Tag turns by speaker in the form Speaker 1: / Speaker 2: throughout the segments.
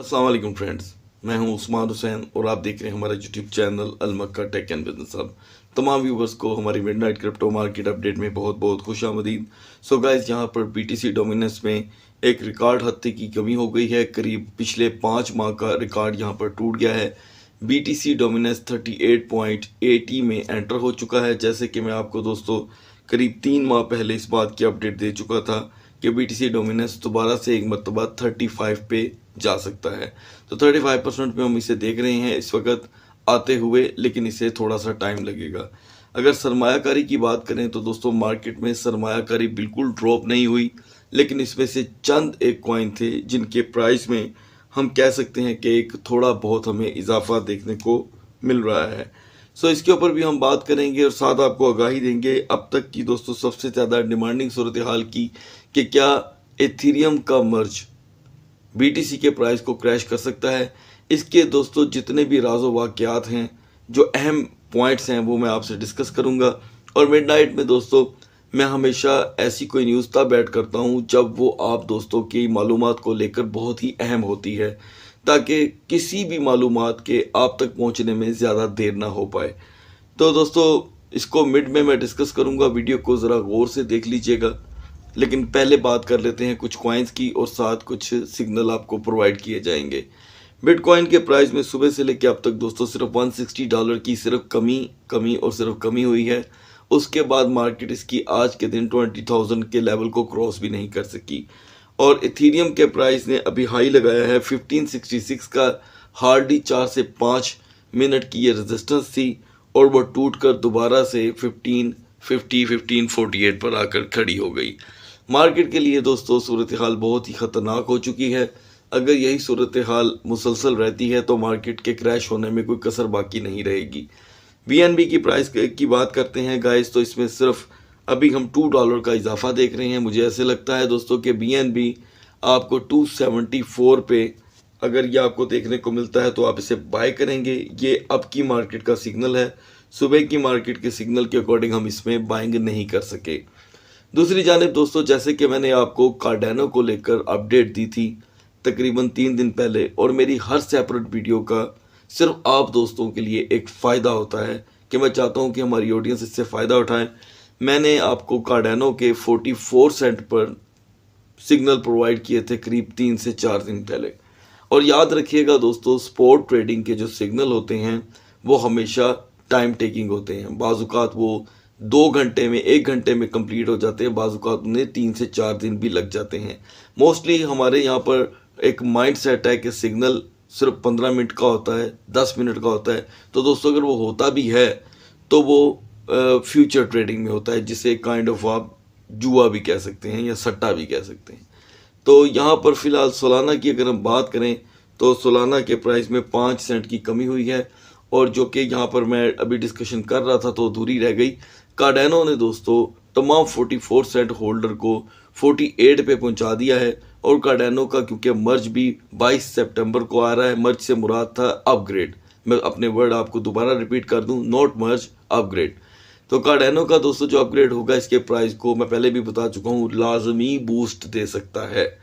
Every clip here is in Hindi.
Speaker 1: अस्सलाम वालेकुम फ्रेंड्स, मैं हूं उस्मान हुसैन और आप देख रहे हैं हमारा YouTube channel Al Makkah tech and business hub. तमाम व्यूवर्स को हमारी मिडनाइट क्रिप्टो मार्केट अपडेट में बहुत बहुत खुशामदीद। सो गाइस, यहां पर बीटीसी डोमिनेंस में एक रिकॉर्ड हफ्ते की कमी हो गई है। करीब पिछले 5 माह का रिकॉर्ड यहां पर टूट गया है। बीटीसी डोमिनेंस 38.80 में एंटर हो चुका है। जैसे कि मैं आपको दोस्तों करीब 3 माह पहले इस बात की अपडेट दे चुका था कि बीटीसी डोमिनेंस दोबारा से एक मरतबा 35 पे जा सकता है। तो 35% पे हम इसे देख रहे हैं इस वक्त आते हुए, लेकिन इसे थोड़ा सा टाइम लगेगा। अगर सरमायाकारी की बात करें तो दोस्तों मार्केट में सरमायाकारी बिल्कुल ड्रॉप नहीं हुई, लेकिन इसमें से चंद एक कॉइन थे जिनके प्राइस में हम कह सकते हैं कि एक थोड़ा बहुत हमें इजाफा देखने को मिल रहा है। सो इसके ऊपर भी हम बात करेंगे और साथ आपको आगाही देंगे अब तक की दोस्तों सबसे ज़्यादा डिमांडिंग सूरत हाल की कि क्या एथीरियम का मर्ज बीटीसी के प्राइस को क्रैश कर सकता है। इसके दोस्तों जितने भी राज़ो वाक़यात हैं, जो अहम पॉइंट्स हैं, वो मैं आपसे डिस्कस करूंगा। और मिडनाइट में दोस्तों मैं हमेशा ऐसी कोई न्यूज़ तब ऐड करता हूं जब वो आप दोस्तों की मालूमात को लेकर बहुत ही अहम होती है, ताकि किसी भी मालूमात के आप तक पहुंचने में ज़्यादा देर ना हो पाए। तो दोस्तों इसको मिड में मैं डिस्कस करूंगा, वीडियो को ज़रा गौर से देख लीजिएगा। लेकिन पहले बात कर लेते हैं कुछ कॉइन्स की और साथ कुछ सिग्नल आपको प्रोवाइड किए जाएंगे। बिटकॉइन के प्राइस में सुबह से लेकर अब तक दोस्तों सिर्फ $160 की सिर्फ कमी और सिर्फ कमी हुई है। उसके बाद मार्केट इसकी आज के दिन 20,000 के लेवल को क्रॉस भी नहीं कर सकी। और इथीरियम के प्राइस ने अभी हाई लगाया है 1566 का। हार्डली 4 से 5 मिनट की ये रेजिस्टेंस थी और वो टूट कर दोबारा से 1548 पर आकर खड़ी हो गई। मार्केट के लिए दोस्तों सूरत हाल बहुत ही ख़तरनाक हो चुकी है। अगर यही सूरत हाल मुसलसल रहती है तो मार्केट के क्रैश होने में कोई कसर बाकी नहीं रहेगी। बीएनबी की प्राइस की बात करते हैं गाइस, तो इसमें सिर्फ अभी हम $2 का इजाफा देख रहे हैं। मुझे ऐसे लगता है दोस्तों कि बीएनबी आपको 274 पे अगर ये आपको देखने को मिलता है तो आप इसे बाय करेंगे। ये अब की मार्केट का सिग्नल है, सुबह की मार्केट के सिग्नल के अकॉर्डिंग हम इसमें बाइंग नहीं कर सके। दूसरी जानिब दोस्तों, जैसे कि मैंने आपको कार्डानो को लेकर अपडेट दी थी तकरीबन 3 दिन पहले, और मेरी हर सेपरेट वीडियो का सिर्फ आप दोस्तों के लिए एक फ़ायदा होता है कि मैं चाहता हूं कि हमारी ऑडियंस इससे फ़ायदा उठाए। मैंने आपको कार्डानो के 44 सेंट पर सिग्नल प्रोवाइड किए थे करीब 3 से 4 दिन पहले। और याद रखिएगा दोस्तों, स्पॉट ट्रेडिंग के जो सिग्नल होते हैं वो हमेशा टाइम टेकिंग होते हैं। बाज़ात वो 2 घंटे में 1 घंटे में कंप्लीट हो जाते हैं, बाज़ात उन्हें 3 से 4 दिन भी लग जाते हैं। मोस्टली हमारे यहाँ पर एक माइंड सेट है कि सिग्नल सिर्फ 15 मिनट का होता है, 10 मिनट का होता है। तो दोस्तों अगर वो होता भी है तो वो फ्यूचर ट्रेडिंग में होता है, जिसे काइंड ऑफ आप जुआ भी कह सकते हैं या सट्टा भी कह सकते हैं। तो यहाँ पर फ़िलहाल सोलाना की अगर हम बात करें तो सोलाना के प्राइस में 5 सेंट की कमी हुई है, और जो कि यहाँ पर मैं अभी डिस्कशन कर रहा था तो अधूरी रह गई। कार्डानो ने दोस्तों तमाम 44 सेंट होल्डर को 48 पे पहुँचा दिया है। और कार्डानो का क्योंकि मर्ज भी 22 सितंबर को आ रहा है, मर्ज से मुराद था अपग्रेड। मैं अपने वर्ड आपको दोबारा रिपीट कर दूं, नॉट मर्ज, अपग्रेड। तो कार्डानो का दोस्तों जो अपग्रेड होगा इसके प्राइस को मैं पहले भी बता चुका हूँ लाजमी बूस्ट दे सकता है।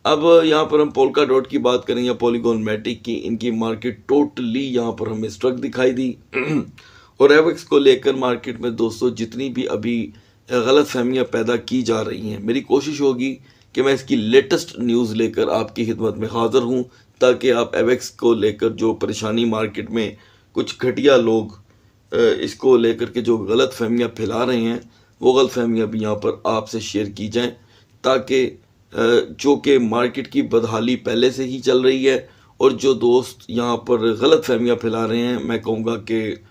Speaker 1: अब यहाँ पर हम पोल्का डॉट की बात करें या पॉलीगॉन मैटिक की, इनकी मार्केट टोटली यहाँ पर हमें स्ट्रक दिखाई दी। और एवेक्स को लेकर मार्केट में दोस्तों जितनी भी अभी गलत फहमियाँ पैदा की जा रही हैं, मेरी कोशिश होगी कि मैं इसकी लेटेस्ट न्यूज़ लेकर आपकी खिदमत में हाज़िर हूँ, ताकि आप एवेक्स को लेकर जो परेशानी मार्केट में कुछ घटिया लोग इसको लेकर के जो गलत फहमियाँ फैला रहे हैं, वो गलत फहमियाँ भी यहाँ पर आपसे शेयर की जाएं, ताकि जो कि मार्केट की बदहाली पहले से ही चल रही है। और जो दोस्त यहाँ पर गलत फहमियाँ फैला रहे हैं, मैं कहूँगा कि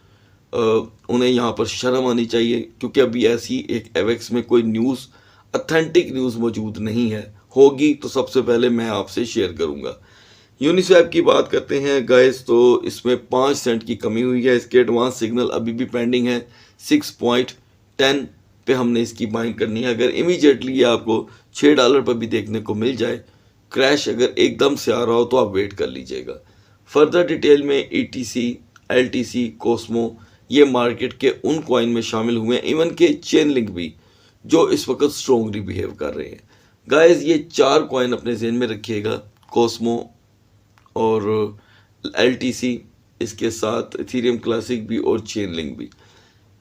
Speaker 1: उन्हें यहाँ पर शर्म आनी चाहिए, क्योंकि अभी ऐसी एक एवेक्स में कोई न्यूज़, ऑथेंटिक न्यूज़ मौजूद नहीं है। होगी तो सबसे पहले मैं आपसे शेयर करूँगा। यूनिस्वैप की बात करते हैं गाइस, तो इसमें 5 सेंट की कमी हुई है। इसके एडवांस सिग्नल अभी भी पेंडिंग है। 6.10 पे हमने इसकी बाइंग करनी है। अगर इमीडिएटली ये आपको $6 पर भी देखने को मिल जाए, क्रैश अगर एकदम से आ रहा हो तो आप वेट कर लीजिएगा। फर्दर डिटेल में ETC, LTC, कोस्मो ये मार्केट के उन कॉइन में शामिल हुए हैं, इवन के चेन लिंक भी, जो इस वक्त स्ट्रॉन्गली बिहेव कर रहे हैं। गाइस ये 4 कॉइन अपने जहन में रखिएगा, कोस्मो, और LTC, इसके साथ इथेरियम क्लासिक भी और चेनलिंक भी।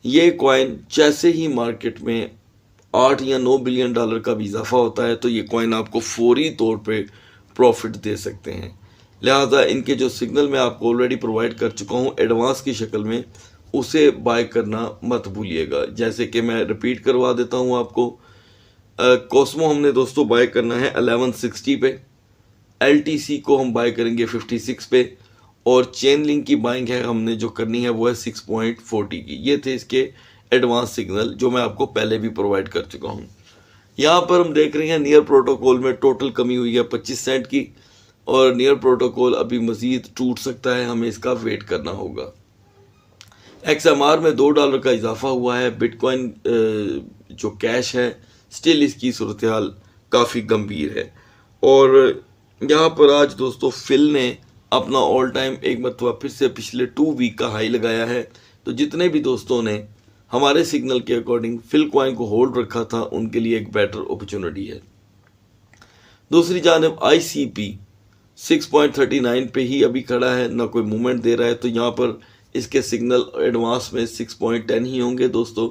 Speaker 1: ये कॉइन जैसे ही मार्केट में 8 या 9 बिलियन डॉलर का भी इजाफा होता है तो ये कॉइन आपको फौरी तौर पे प्रॉफिट दे सकते हैं। लिहाजा इनके जो सिग्नल मैं आपको ऑलरेडी प्रोवाइड कर चुका हूँ एडवांस की शक्ल में, उसे बाय करना मत भूलिएगा। जैसे कि मैं रिपीट करवा देता हूँ आपको, कॉस्मो हमने दोस्तों बाय करना है 1160 पे, LTC को हम बाय करेंगे 56 पे, और चेन लिंक की बाइंग है हमने जो करनी है वो है 6.40 की। ये थे इसके एडवांस सिग्नल जो मैं आपको पहले भी प्रोवाइड कर चुका हूँ। यहाँ पर हम देख रहे हैं नियर प्रोटोकॉल में टोटल कमी हुई है 25 सेंट की, और नियर प्रोटोकॉल अभी मजीद टूट सकता है, हमें इसका वेट करना होगा। XMR में $2 का इजाफा हुआ है। बिटकॉइन जो कैश है स्टिल इसकी सूरत हाल काफ़ी गंभीर है। और यहाँ पर आज दोस्तों फिल ने अपना ऑल टाइम एक मरतबा फिर से पिछले 2 वीक का हाई लगाया है। तो जितने भी दोस्तों ने हमारे सिग्नल के अकॉर्डिंग फिल कॉइन को होल्ड रखा था उनके लिए एक बेटर अपॉर्चुनिटी है। दूसरी जानब ICP 6.39 पे ही अभी खड़ा है, ना कोई मूवमेंट दे रहा है। तो यहाँ पर इसके सिग्नल एडवांस में 6.10 ही होंगे दोस्तों।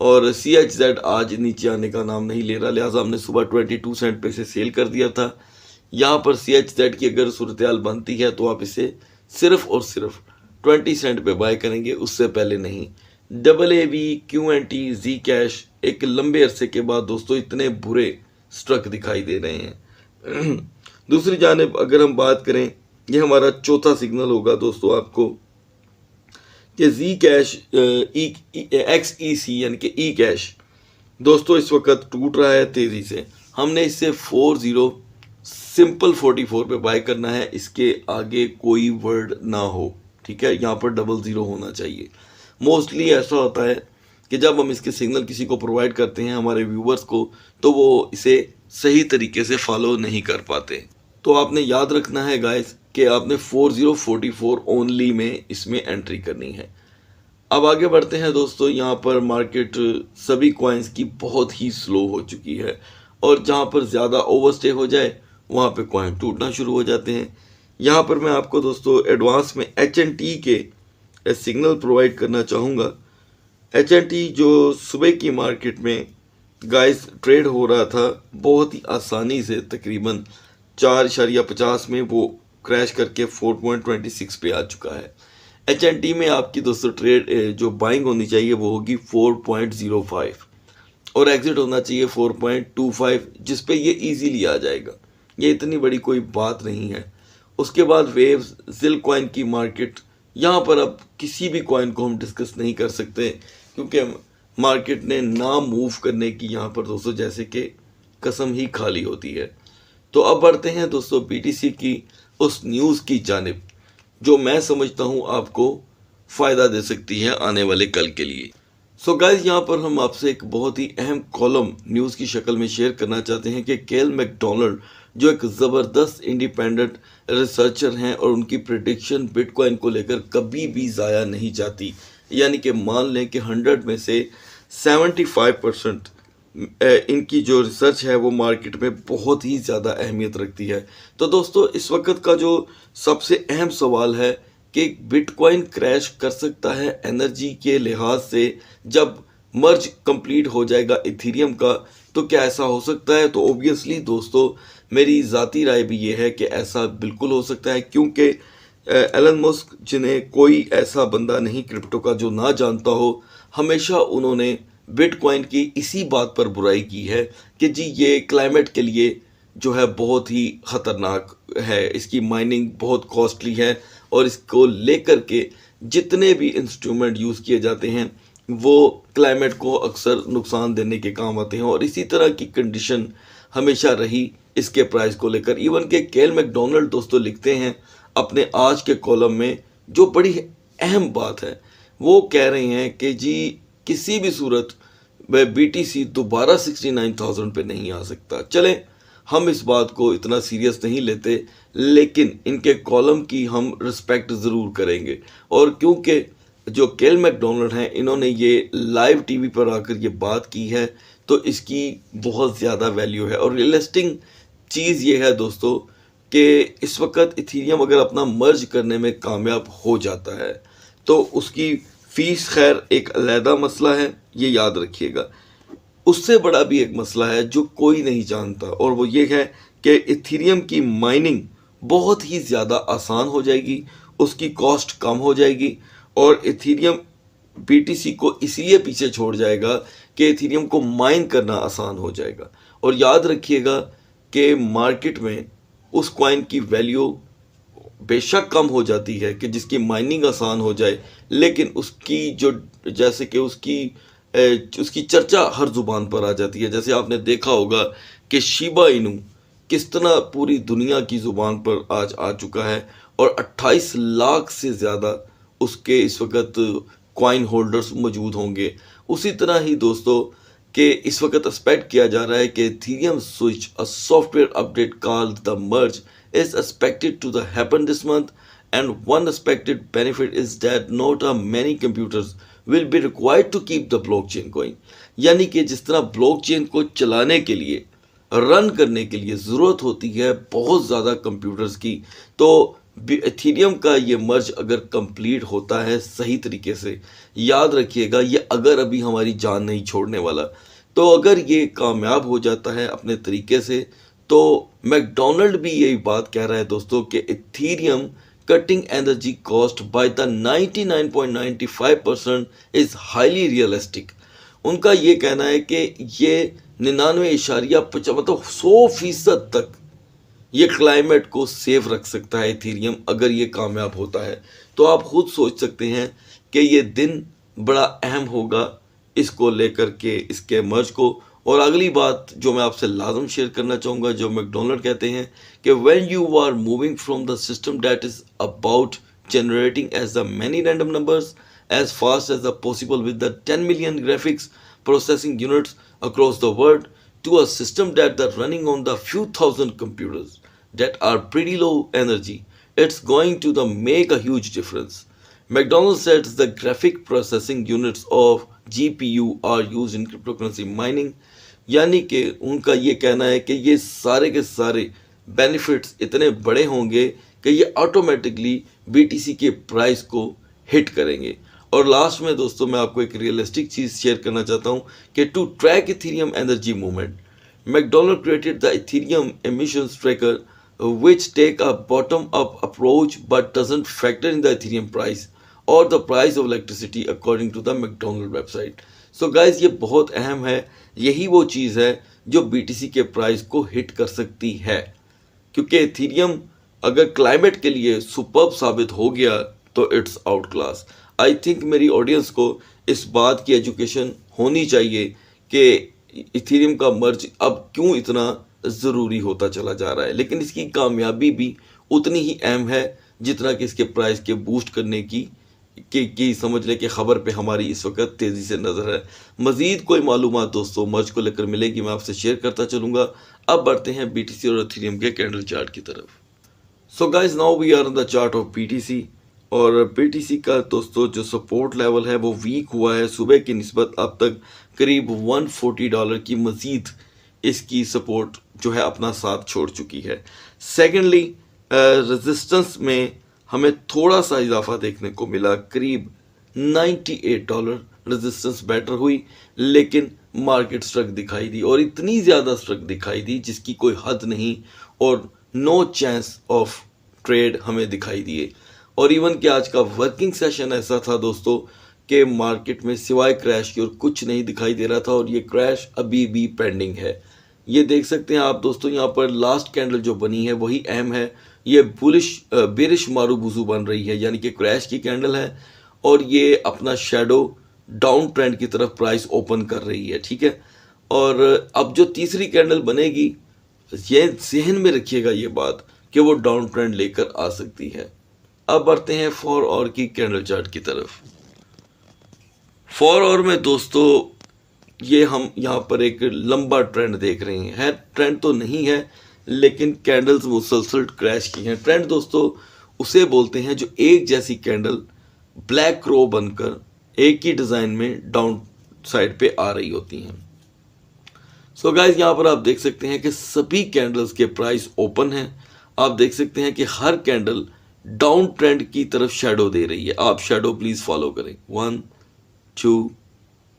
Speaker 1: और CHZ आज नीचे आने का नाम नहीं ले रहा, लिहाजा हमने सुबह 22 सेंट पे से सेल कर दिया था। यहाँ पर CHZ की अगर सूरत हाल बनती है तो आप इसे सिर्फ और सिर्फ 20 सेंट पे बाय करेंगे, उससे पहले नहीं। AAV, QNT, Zcash एक लंबे अरसे के बाद दोस्तों इतने बुरे स्ट्रक दिखाई दे रहे हैं। दूसरी जानिब अगर हम बात करें, ये हमारा चौथा सिग्नल होगा दोस्तों आपको कि Zcash XEC यानी कि ई कैश दोस्तों इस वक्त टूट रहा है तेज़ी से। हमने इससे 40 सिंपल 44 पे बाय करना है, इसके आगे कोई वर्ड ना हो, ठीक है। यहाँ पर 00 होना चाहिए। मोस्टली ऐसा होता है कि जब हम इसके सिग्नल किसी को प्रोवाइड करते हैं हमारे व्यूवर्स को, तो वो इसे सही तरीके से फॉलो नहीं कर पाते। तो आपने याद रखना है गाइस कि आपने 4044 ओनली में इसमें एंट्री करनी है। अब आगे बढ़ते हैं दोस्तों। यहाँ पर मार्केट सभी कॉइन्स की बहुत ही स्लो हो चुकी है, और जहाँ पर ज़्यादा ओवरस्टे हो जाए वहाँ पे कॉइन टूटना शुरू हो जाते हैं। यहाँ पर मैं आपको दोस्तों एडवांस में HNT के सिग्नल प्रोवाइड करना चाहूँगा। HNT जो सुबह की मार्केट में गाइस ट्रेड हो रहा था बहुत ही आसानी से, तकरीबन 4.50 में वो क्रैश करके 4.26 पे आ चुका है। HNT में आपकी दोस्तों ट्रेड जो बाइंग होनी चाहिए वो होगी 4.05 और एग्जिट होना चाहिए 4.25, जिस पे ये इजीली आ जाएगा। ये इतनी बड़ी कोई बात नहीं है। उसके बाद वेव्स, जिल कॉइन की मार्केट, यहाँ पर अब किसी भी कॉइन को हम डिस्कस नहीं कर सकते क्योंकि मार्केट ने ना मूव करने की यहाँ पर दोस्तों जैसे कि कसम ही खाली होती है। तो अब बढ़ते हैं दोस्तों BTC की उस न्यूज़ की जानिब जो मैं समझता हूँ आपको फ़ायदा दे सकती है आने वाले कल के लिए। सो गाइज, यहाँ पर हम आपसे एक बहुत ही अहम कॉलम न्यूज़ की शक्ल में शेयर करना चाहते हैं कि केल मैकडोनाल्ड जो एक ज़बरदस्त इंडिपेंडेंट रिसर्चर हैं और उनकी प्रेडिक्शन बिटकॉइन को लेकर कभी भी ज़ाया नहीं जाती। यानी कि मान लें कि 100 में से 75% इनकी जो रिसर्च है वो मार्केट में बहुत ही ज़्यादा अहमियत रखती है। तो दोस्तों इस वक्त का जो सबसे अहम सवाल है कि बिटकॉइन क्रैश कर सकता है एनर्जी के लिहाज से जब मर्ज कंप्लीट हो जाएगा इथेरियम का, तो क्या ऐसा हो सकता है? तो ऑब्वियसली दोस्तों मेरी ज़ाती राय भी ये है कि ऐसा बिल्कुल हो सकता है, क्योंकि एलन मस्क जिन्हें कोई ऐसा बंदा नहीं क्रिप्टो का जो ना जानता हो, हमेशा उन्होंने बिटकॉइन की इसी बात पर बुराई की है कि जी ये क्लाइमेट के लिए जो है बहुत ही ख़तरनाक है, इसकी माइनिंग बहुत कॉस्टली है और इसको लेकर के जितने भी इंस्ट्रूमेंट यूज़ किए जाते हैं वो क्लाइमेट को अक्सर नुकसान देने के काम आते हैं। और इसी तरह की कंडीशन हमेशा रही इसके प्राइस को लेकर। इवन के केल मैकडोनाल्ड दोस्तों लिखते हैं अपने आज के कॉलम में, जो बड़ी अहम बात है, वो कह रहे हैं कि जी किसी भी सूरत में BTC दोबारा 69,000 पे नहीं आ सकता। चले हम इस बात को इतना सीरियस नहीं लेते, लेकिन इनके कॉलम की हम रिस्पेक्ट ज़रूर करेंगे। और क्योंकि जो केल मैकडोनाल्ड हैं इन्होंने ये लाइव टीवी पर आकर ये बात की है तो इसकी बहुत ज़्यादा वैल्यू है। और रियलिस्टिक चीज़ ये है दोस्तों कि इस वक्त इथेरियम अगर अपना मर्ज करने में कामयाब हो जाता है तो उसकी फीस खैर एक अलहदा मसला है, ये याद रखिएगा। उससे बड़ा भी एक मसला है जो कोई नहीं जानता, और वो ये है कि इथेरियम की माइनिंग बहुत ही ज़्यादा आसान हो जाएगी, उसकी कॉस्ट कम हो जाएगी, और इथेरियम बीटीसी को इसलिए पीछे छोड़ जाएगा कि इथेरियम को माइन करना आसान हो जाएगा। और याद रखिएगा कि मार्केट में उस कॉइन की वैल्यू बेशक कम हो जाती है कि जिसकी माइनिंग आसान हो जाए, लेकिन उसकी जो जैसे कि उसकी चर्चा हर जुबान पर आ जाती है। जैसे आपने देखा होगा कि शिबा इनू किस तरह पूरी दुनिया की जुबान पर आज आ चुका है, और 28 लाख से ज़्यादा उसके इस वक्त कॉइन होल्डर्स मौजूद होंगे। उसी तरह ही दोस्तों कि इस वक्त एक्सपेक्ट किया जा रहा है कि Ethereum switch a software update called the merge is expected to happen this month, and one expected benefit is that not many computers will be required to keep the blockchain going। यानी कि जिस तरह ब्लॉकचेन को चलाने के लिए, रन करने के लिए ज़रूरत होती है बहुत ज़्यादा कंप्यूटर्स की, तो इथेरियम का ये मर्ज अगर कंप्लीट होता है सही तरीके से, याद रखिएगा ये अगर अभी हमारी जान नहीं छोड़ने वाला, तो अगर ये कामयाब हो जाता है अपने तरीके से, तो मैकडोनल्ड भी यही बात कह रहा है दोस्तों कि Ethereum cutting energy cost by the 99.95% is highly realistic. उनका ये कहना है कि ये 99.5 मतलब 100% तक ये क्लाइमेट को सेफ रख सकता है इथेरियम अगर ये कामयाब होता है। तो आप खुद सोच सकते हैं कि ये दिन बड़ा अहम होगा इसको लेकर के, इसके मर्ज को। और अगली बात जो मैं आपसे लाजम शेयर करना चाहूँगा, जो मैकडोनल्ड कहते हैं कि when you are moving from the system that is about generating as the many random numbers as fast as the possible with the 10 million graphics processing units across the world to a system that are running on the few thousand computers that are pretty low energy, it's going to make a huge difference। McDonald's says the graphic processing units of GPU are used in cryptocurrency mining। यानी कि उनका ये कहना है कि ये सारे के सारे बेनिफिट्स इतने बड़े होंगे कि ये ऑटोमेटिकली बीटीसी के प्राइस को हिट करेंगे। और लास्ट में दोस्तों मैं आपको एक रियलिस्टिक चीज़ शेयर करना चाहता हूँ कि to track Ethereum energy movement, McDonald created the Ethereum emissions tracker which take a bottom up approach but doesn't factor in the Ethereum price or the price of electricity according to the McDonald website। So guys ये बहुत अहम है, यही वो चीज़ है जो BTC के प्राइस को हिट कर सकती है, क्योंकि इथेरियम अगर क्लाइमेट के लिए सुपर्ब साबित हो गया तो it's out class. I think मेरी ऑडियंस को इस बात की एजुकेशन होनी चाहिए कि इथेरियम का मर्ज अब क्यों इतना ज़रूरी होता चला जा रहा है, लेकिन इसकी कामयाबी भी उतनी ही अहम है जितना कि इसके प्राइस के बूस्ट करने की समझ लें कि ख़बर पे हमारी इस वक्त तेज़ी से नज़र है। मज़ीद कोई मालूमात दोस्तों मर्ज को लेकर मिलेगी, मैं आपसे शेयर करता चलूँगा। अब बढ़ते हैं BTC और इथेरियम के कैंडल चार्ट की तरफ। So guys now we are on the chart of BTC, और BTC का दोस्तों जो सपोर्ट लेवल है वो वीक हुआ है सुबह की निस्बत, अब तक करीब $140 की मज़ीद इसकी सपोर्ट जो है अपना साथ छोड़ चुकी है। सेकेंडली रेजिस्टेंस में हमें थोड़ा सा इजाफा देखने को मिला, करीब $98 रेजिस्टेंस बेटर हुई, लेकिन मार्केट स्ट्रक दिखाई दी, और इतनी ज़्यादा स्ट्रक दिखाई दी जिसकी कोई हद नहीं, और नो चांस ऑफ ट्रेड हमें दिखाई दिए। और इवन कि आज का वर्किंग सेशन ऐसा था दोस्तों कि मार्केट में सिवाय क्रैश की और कुछ नहीं दिखाई दे रहा था, और ये क्रैश अभी भी पेंडिंग है। ये देख सकते हैं आप दोस्तों, यहाँ पर लास्ट कैंडल जो बनी है वही अहम है। ये बेरिश मारूबुजू बन रही है, यानी कि क्रैश की कैंडल है, और ये अपना शेडो डाउन ट्रेंड की तरफ प्राइस ओपन कर रही है, ठीक है। और अब जो तीसरी कैंडल बनेगी, ये जहन में रखिएगा ये बात कि वो डाउन ट्रेंड लेकर आ सकती है। अब बढ़ते हैं 4 आवर की कैंडल चार्ट की तरफ। 4 आवर में दोस्तों ये हम यहाँ पर एक लंबा ट्रेंड देख रहे हैं, ट्रेंड तो नहीं है लेकिन कैंडल्स मुसलसल क्रैश की हैं। ट्रेंड दोस्तों उसे बोलते हैं जो एक जैसी कैंडल ब्लैक क्रो बनकर एक ही डिज़ाइन में डाउन साइड पे आ रही होती हैं। सो गाइस यहाँ पर आप देख सकते हैं कि सभी कैंडल्स के प्राइस ओपन हैं। आप देख सकते हैं कि हर कैंडल डाउन ट्रेंड की तरफ शेडो दे रही है। आप शेडो प्लीज फॉलो करें। 1 2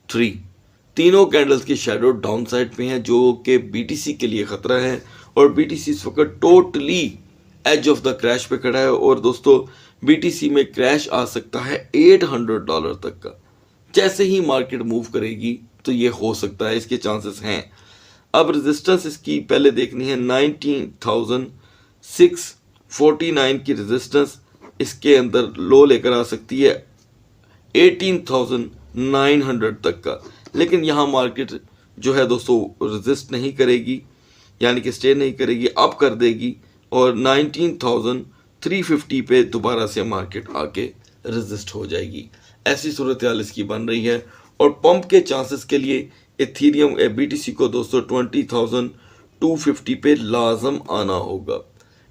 Speaker 1: 3 तीनों कैंडल्स की शेडो डाउन साइड पे हैं, जो कि बीटीसी के लिए खतरा है। और बीटीसी इस वक्त totally edge of the crash पे खड़ा है। और दोस्तों बीटीसी में क्रैश आ सकता है $800 तक का। जैसे ही मार्केट मूव करेगी तो ये हो सकता है, इसके चांसेस हैं। अब रेजिस्टेंस इसकी पहले देखनी है। 19,649 की रेजिस्टेंस इसके अंदर लो लेकर आ सकती है 18,900 तक का। लेकिन यहाँ मार्केट जो है दोस्तों रेजिस्ट नहीं करेगी, यानी कि स्टे नहीं करेगी, अप कर देगी और 19,350 पे दोबारा से मार्केट आके रेजिस्ट हो जाएगी। ऐसी सूरत हाल इसकी बन रही है। और पंप के चांसेस के लिए इथेरियम बीटीसी को दोस्तों 20,250 पे लाजम आना होगा।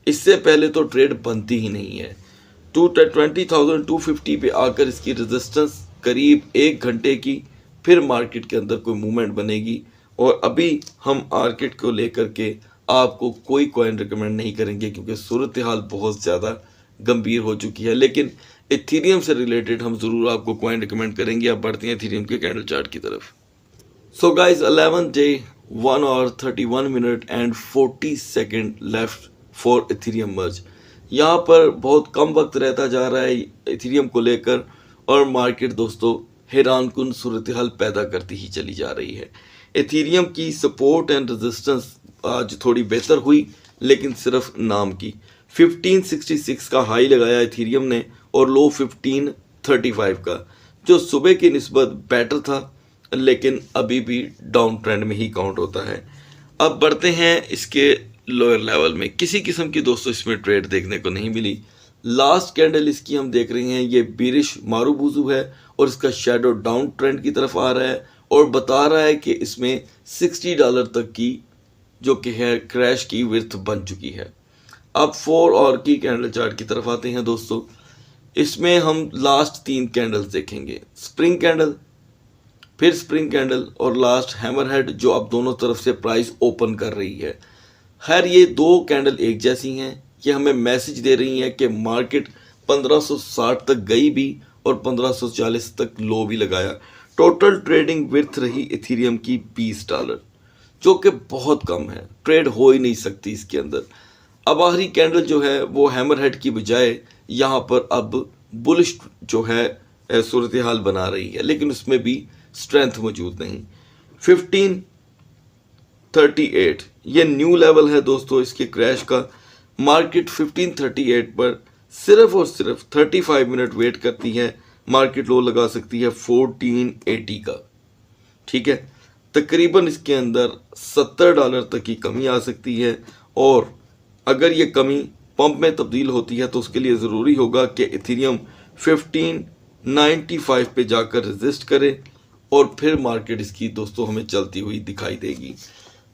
Speaker 1: इससे पहले तो ट्रेड बनती ही नहीं है। 20,250 पे आकर इसकी रेजिस्टेंस करीब 1 घंटे की, फिर मार्केट के अंदर कोई मूवमेंट बनेगी। और अभी हम मार्केट को लेकर के आपको कोई कॉइन रिकमेंड नहीं करेंगे, क्योंकि सूरत हाल बहुत ज़्यादा गंभीर हो चुकी है। लेकिन इथेरियम से रिलेटेड हम ज़रूर आपको कॉइन रिकमेंड करेंगे। अब बढ़ते हैं इथेरियम के कैंडल चार्ट की तरफ। So guys 11 day 1 hour 31 minute and 40 second left for Ethereum merge. यहाँ पर बहुत कम वक्त रहता जा रहा है इथेरियम को लेकर, और मार्केट दोस्तों हैरान कुन सूरत हाल पैदा करती ही चली जा रही है। इथेरियम की सपोर्ट एंड रेजिस्टेंस आज थोड़ी बेहतर हुई, लेकिन सिर्फ नाम की। 1566 का हाई लगाया इथेरियम ने और लो 1535 का, जो सुबह की निस्बत बेटर था, लेकिन अभी भी डाउन ट्रेंड में ही काउंट होता है। अब बढ़ते हैं इसके लोअर लेवल में। किसी किस्म की दोस्तों इसमें ट्रेड देखने को नहीं मिली। लास्ट कैंडल इसकी हम देख रहे हैं, ये बीरिश मारूबुजू है और इसका शेडो डाउन ट्रेंड की तरफ आ रहा है और बता रहा है कि इसमें $60 तक की जो कि है क्रैश की विर्थ बन चुकी है। अब 4 और की कैंडल चार्ट की तरफ आते हैं दोस्तों। इसमें हम लास्ट 3 कैंडल्स देखेंगे, स्प्रिंग कैंडल, फिर स्प्रिंग कैंडल और लास्ट हैमर हेड, जो अब दोनों तरफ से प्राइस ओपन कर रही है। खैर ये 2 कैंडल एक जैसी हैं। ये हमें मैसेज दे रही हैं कि मार्केट 1560 तक गई भी और 1540 तक लो भी लगाया। टोटल ट्रेडिंग विर्थ रही इथेरियम की $20, जो कि बहुत कम है, ट्रेड हो ही नहीं सकती इसके अंदर। अब आखिरी कैंडल जो है वो हैमर हेड की बजाय यहाँ पर अब बुलिश जो है सूरत हाल बना रही है, लेकिन उसमें भी स्ट्रेंथ मौजूद नहीं। 1538 ये न्यू लेवल है दोस्तों इसके क्रैश का। मार्केट 1538 पर सिर्फ और सिर्फ 35 मिनट वेट करती है। मार्केट लो लगा सकती है 1480 का। ठीक है, तकरीबन इसके अंदर $70 तक की कमी आ सकती है। और अगर ये कमी पंप में तब्दील होती है तो उसके लिए ज़रूरी होगा कि इथेरियम 1595 पे जाकर रेजिस्ट करे और फिर मार्केट इसकी दोस्तों हमें चलती हुई दिखाई देगी।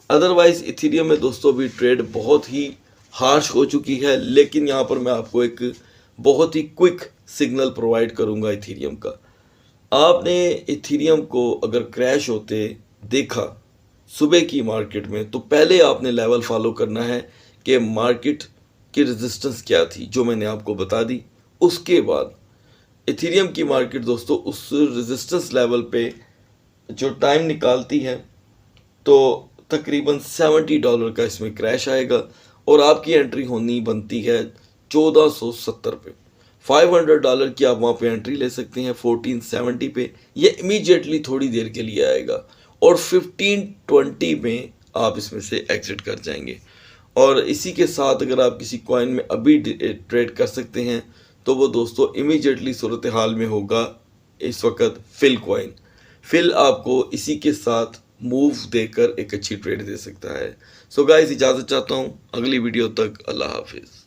Speaker 1: अदरवाइज इथेरियम में दोस्तों भी ट्रेड बहुत ही हार्श हो चुकी है। लेकिन यहाँ पर मैं आपको एक बहुत ही क्विक सिग्नल प्रोवाइड करूँगा इथेरियम का। आपने इथेरियम को अगर क्रैश होते देखा सुबह की मार्केट में, तो पहले आपने लेवल फॉलो करना है कि मार्केट की रेजिस्टेंस क्या थी, जो मैंने आपको बता दी। उसके बाद इथेरियम की मार्केट दोस्तों उस रेजिस्टेंस लेवल पे जो टाइम निकालती है तो तकरीबन $70 का इसमें क्रैश आएगा और आपकी एंट्री होनी बनती है 1470 पे। $500 की आप वहाँ पे एंट्री ले सकते हैं 1470 पे। ये इमीडिएटली थोड़ी देर के लिए आएगा और 1520 में आप इसमें से एग्जिट कर जाएंगे। और इसी के साथ अगर आप किसी कॉइन में अभी ट्रेड कर सकते हैं तो वो दोस्तों इमीडिएटली सूरत हाल में होगा इस वक्त फिल कॉइन। फिल आपको इसी के साथ मूव देकर एक अच्छी ट्रेड दे सकता है। सो गाइस इजाज़त चाहता हूँ, अगली वीडियो तक अल्लाह हाफिज़।